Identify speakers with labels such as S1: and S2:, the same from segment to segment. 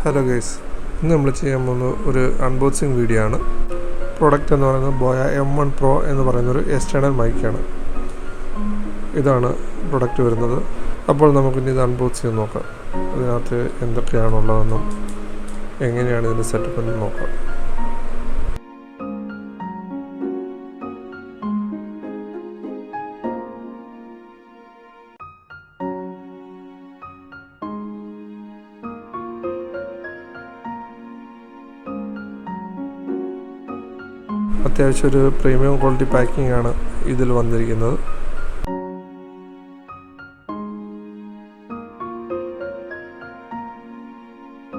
S1: Hello guys, ഇന്ന് നമ്മൾ ചെയ്യാൻ പോകുന്ന ഒരു അൺബോക്സിങ് വീഡിയോ ആണ്. പ്രൊഡക്റ്റ് എന്ന് പറയുന്നത് ബോയ M1 Pro എന്ന് പറയുന്നൊരു എക്സ്റ്റേണൽ മൈക്കാണ്. ഇതാണ് പ്രൊഡക്റ്റ് വരുന്നത്. അപ്പോൾ നമുക്കിനി ഇത് അൺബോക്സ് ചെയ്ത് നോക്കാം. ഇതിനകത്ത് എന്തൊക്കെയാണുള്ളതെന്നും എങ്ങനെയാണ് ഇതിൻ്റെ സെറ്റപ്പ് എന്നും നോക്കാം. അത്യാവശ്യം ഒരു പ്രീമിയം ക്വാളിറ്റി പാക്കിംഗ് ആണ് ഇതിൽ വന്നിരിക്കുന്നത്.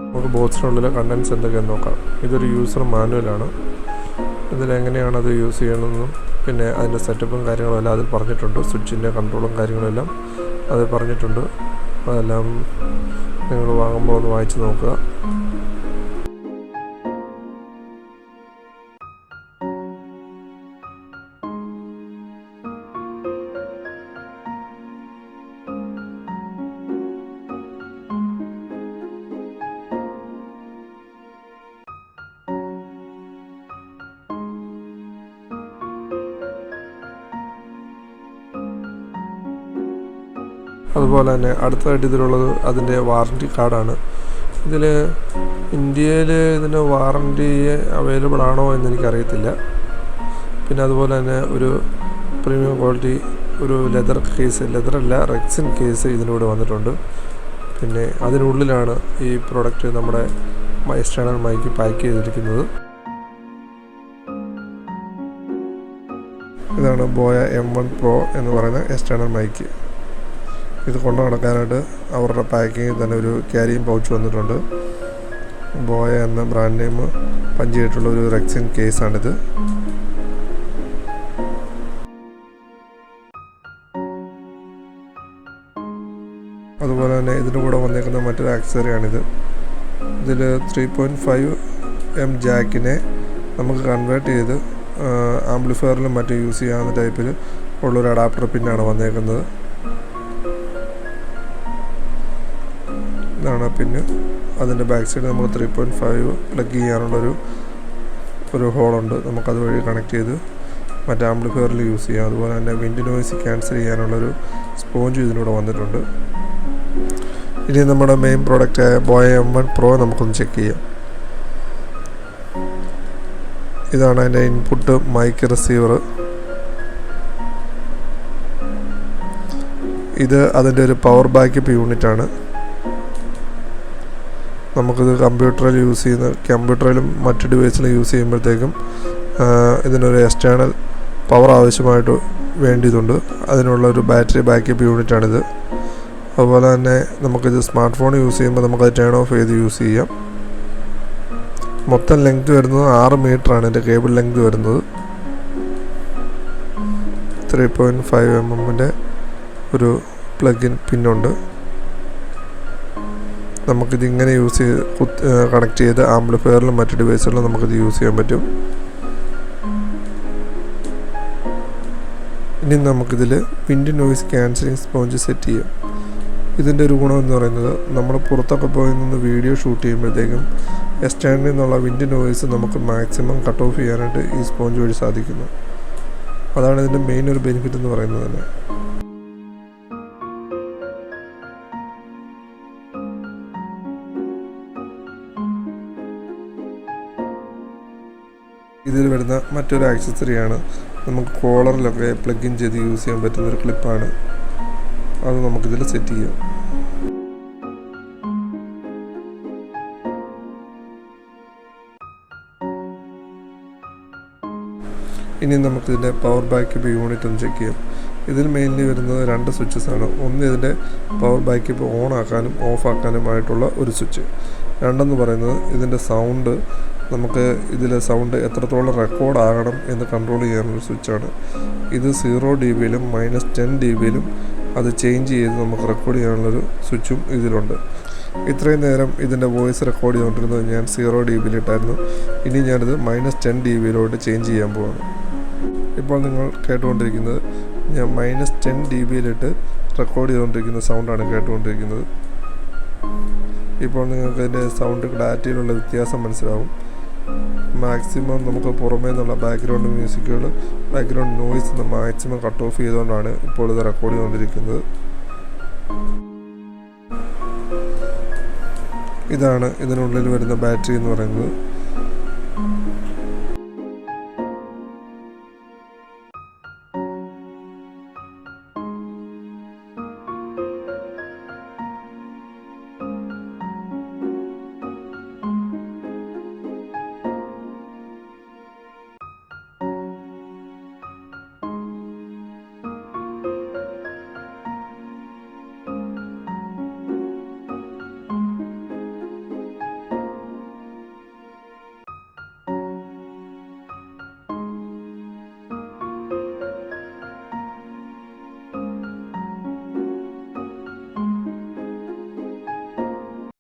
S1: നമുക്ക് ബോക്സിനുള്ളിലെ കണ്ടൻസ് എന്തൊക്കെയാണെന്ന് നോക്കാം. ഇതൊരു യൂസർ മാനുവലാണ്. ഇതിലെങ്ങനെയാണ് അത് യൂസ് ചെയ്യണമെന്നും പിന്നെ അതിൻ്റെ സെറ്റപ്പും കാര്യങ്ങളും എല്ലാം അതിൽ പറഞ്ഞിട്ടുണ്ട്. സ്വിച്ചിൻ്റെ കൺട്രോളും കാര്യങ്ങളെല്ലാം അത് പറഞ്ഞിട്ടുണ്ട്. അതെല്ലാം നിങ്ങൾ വാങ്ങുമ്പോൾ ഒന്ന് വായിച്ച് നോക്കുക. അതുപോലെ തന്നെ അടുത്തതായിട്ട് ഇതിലുള്ളത് അതിൻ്റെ വാറണ്ടി കാർഡാണ്. ഇതിൽ ഇന്ത്യയിൽ ഇതിന് വാറണ്ടി അവൈലബിൾ ആണോ എന്ന് എനിക്കറിയത്തില്ല. പിന്നെ അതുപോലെ തന്നെ ഒരു പ്രീമിയം ക്വാളിറ്റി ഒരു ലെതർ കേസ്, ലെതറല്ല റെക്സിൻ കേസ് ഇതിലൂടെ വന്നിട്ടുണ്ട്. പിന്നെ അതിനുള്ളിലാണ് ഈ പ്രോഡക്റ്റ് നമ്മുടെ എക്സ്റ്റേണൽ മൈക്ക് പാക്ക് ചെയ്തിരിക്കുന്നത്. ഇതാണ് ബോയ M1 Pro എന്ന് പറയുന്ന എക്സ്റ്റേണൽ മൈക്ക്. ഇത് കൊണ്ടു നടക്കാനായിട്ട് അവരുടെ പാക്കിങ്ങിൽ തന്നെ ഒരു ക്യാരിയും പൗച്ച് വന്നിട്ടുണ്ട്. ബോയ എന്ന ബ്രാൻഡ് നെയിം പഞ്ച് ചെയ്തിട്ടുള്ള ഒരു റെക്സിൻ കേസാണിത്. അതുപോലെ തന്നെ ഇതിൻ്റെ കൂടെ വന്നേക്കുന്ന മറ്റൊരു ആക്സസറിയാണിത്. ഇതിൽ 3.5mm ജാക്കിനെ നമുക്ക് കൺവേർട്ട് ചെയ്ത് ആംപ്ലിഫയറിലും മറ്റും യൂസ് ചെയ്യാവുന്ന ടൈപ്പിൽ ഉള്ളൊരു അഡാപ്റ്റർ പിന്നാണ് വന്നേക്കുന്നത്. ഇതാണ് പിന്നെ അതിൻ്റെ ബാക്ക് സൈഡ് നമുക്ക് 3.5 പ്ലഗ് ചെയ്യാനുള്ളൊരു ഹോളുണ്ട്. നമുക്കത് വഴി കണക്ട് ചെയ്ത് മറ്റേ ആംപ്ലിഫയറിൽ യൂസ് ചെയ്യാം. അതുപോലെ തന്നെ വിൻഡ് നോയ്സ് ക്യാൻസൽ ചെയ്യാനുള്ളൊരു സ്പോഞ്ച് ഇതിലൂടെ വന്നിട്ടുണ്ട്. ഇനി നമ്മുടെ മെയിൻ പ്രോഡക്റ്റായ ബോയ M1 Pro നമുക്കൊന്ന് ചെക്ക് ചെയ്യാം. ഇതാണ് അതിൻ്റെ ഇൻപുട്ട് മൈക്ക് റിസീവർ. ഇത് അതിൻ്റെ ഒരു പവർ ബാക്കപ്പ് യൂണിറ്റാണ്. നമുക്കിത് കമ്പ്യൂട്ടറിലും മറ്റ് ഡിവൈസിലും യൂസ് ചെയ്യുമ്പോഴത്തേക്കും ഇതിനൊരു എക്സ്റ്റേണൽ പവർ ആവശ്യമായിട്ട് വേണ്ടിയതുണ്ട്. അതിനുള്ള ഒരു ബാറ്ററി ബാക്കപ്പ് യൂണിറ്റാണിത്. അതുപോലെ തന്നെ നമുക്കിത് സ്മാർട്ട് ഫോൺ യൂസ് ചെയ്യുമ്പോൾ നമുക്കത് ടേൺ ഓഫ് ചെയ്ത് യൂസ് ചെയ്യാം. മൊത്തം ലെങ്ത് വരുന്നത് 6 മീറ്ററാണ് ഇതിൻ്റെ കേബിൾ ലെങ്ത് വരുന്നത്. 3.5mm ഒരു പ്ലഗ് ഇൻ പിന്നുണ്ട്. നമുക്കിതിങ്ങനെ യൂസ് ചെയ്ത് കണക്ട് ചെയ്ത് ആംപ്ലിഫയറിലും മറ്റ് ഡിവൈസുകളിലും നമുക്കിത് യൂസ് ചെയ്യാൻ പറ്റും. ഇനി നമുക്കിതിൽ wind noise cancelling sponge set ചെയ്യാം. ഇതിൻ്റെ ഒരു ഗുണമെന്ന് പറയുന്നത് നമ്മൾ പുറത്തൊക്കെ പോയി നിന്ന് വീഡിയോ ഷൂട്ട് ചെയ്യുമ്പോഴത്തേക്കും എക്സ്റ്റേണലിൽ നിന്നുള്ള വിൻഡ് നോയ്സ് നമുക്ക് മാക്സിമം കട്ട് ഓഫ് ചെയ്യാനായിട്ട് ഈ സ്പോഞ്ച് വഴി സാധിക്കുന്നു. അതാണ് ഇതിൻ്റെ മെയിൻ ഒരു ബെനിഫിറ്റ് എന്ന് പറയുന്നത് തന്നെ. ഇതിൽ വരുന്ന മറ്റൊരു ആക്സസറിയാണ് നമുക്ക് കോളറിലൊക്കെ പ്ലഗ് ഇൻ ചെയ്ത് യൂസ് ചെയ്യാൻ പറ്റുന്നൊരു ക്ലിപ്പാണ്. അത് നമുക്കിതിൽ സെറ്റ് ചെയ്യാം. ഇനി നമുക്കിതിൻ്റെ പവർ ബാക്കപ്പ് യൂണിറ്റ് ഒന്ന് ചെക്ക് ചെയ്യാം. ഇതിൽ മെയിൻലി വരുന്നത് 2 സ്വിച്ചസാണ്. ഒന്ന് ഇതിൻ്റെ പവർ ബാക്കപ്പ് ഓൺ ആക്കാനും ഓഫ് ആക്കാനുമായിട്ടുള്ള ഒരു സ്വിച്ച്. രണ്ടെന്ന് പറയുന്നത് ഇതിൻ്റെ സൗണ്ട്, നമുക്ക് ഇതിലെ സൗണ്ട് എത്രത്തോളം റെക്കോർഡ് ആകണം എന്ന് കൺട്രോൾ ചെയ്യാനുള്ള സ്വിച്ചാണ്. ഇത് 0 dBയിലും -10 dBയിലും അത് ചേഞ്ച് ചെയ്ത് നമുക്ക് റെക്കോർഡ് ചെയ്യാനുള്ളൊരു സ്വിച്ചും ഇതിലുണ്ട്. ഇത്രയും നേരം ഇതിൻ്റെ വോയിസ് റെക്കോർഡ് ചെയ്തുകൊണ്ടിരുന്നത് ഞാൻ 0 dBയിലിട്ടായിരുന്നു. ഇനി ഞാനിത് -10 dBയിലോട്ട് ചേഞ്ച് ചെയ്യാൻ പോവാണ്. ഇപ്പോൾ നിങ്ങൾ കേട്ടുകൊണ്ടിരിക്കുന്നത് ഞാൻ -10 dBയിലിട്ട് റെക്കോർഡ് ചെയ്തുകൊണ്ടിരിക്കുന്ന സൗണ്ടാണ് കേട്ടുകൊണ്ടിരിക്കുന്നത്. ഇപ്പോൾ നിങ്ങൾക്ക് ഇതിൻ്റെ സൗണ്ട് ക്ലാരിറ്റിയിലുള്ള വ്യത്യാസം മനസ്സിലാവും. മാക്സിമം നമുക്ക് പുറമേ നിന്നുള്ള ബാക്ക്ഗ്രൗണ്ട് മ്യൂസിക്കുകൾ, background noise maximum cut off ചെയ്തുകൊണ്ടാണ് ഇപ്പോൾ ഇത് റെക്കോർഡ് ചെയ്തുകൊണ്ടിരിക്കുന്നത്. ഇതാണ് ഇതിനുള്ളിൽ വരുന്ന ബാറ്ററി എന്ന് പറയുന്നത്.